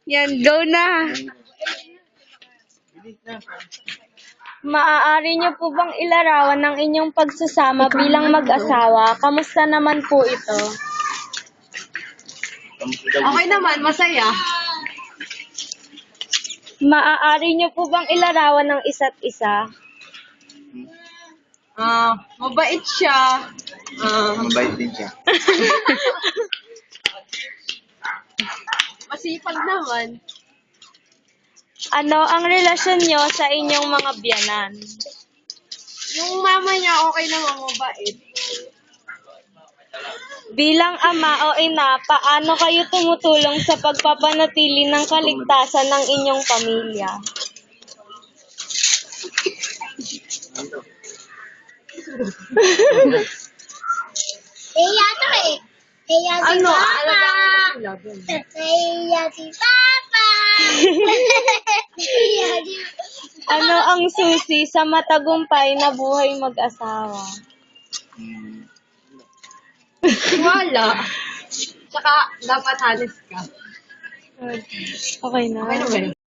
Yan, go na. Maaari niyo po bang ilarawan ang inyong pagsasama bilang mag-asawa? Kamusta naman po ito? Okay naman, masaya. Maaari niyo po bang ilarawan ng isa't isa? Mabait siya. Mabait din siya. Masipag naman. Ano ang relasyon niyo sa inyong mga biyanan? Yung mama niya, okay naman, mabait. Bilang ama o ina, paano kayo tumutulong sa pagpapanatili ng kaligtasan ng inyong pamilya? Iya to eh. Iya si Ano? Papa. Alagaan sila dun. Iya si Papa. Iya si Ano ang susi sa matagumpay na buhay mag-asawa? Wala. Tsaka, dapat honest ka. Okay na. Okay na ba yun?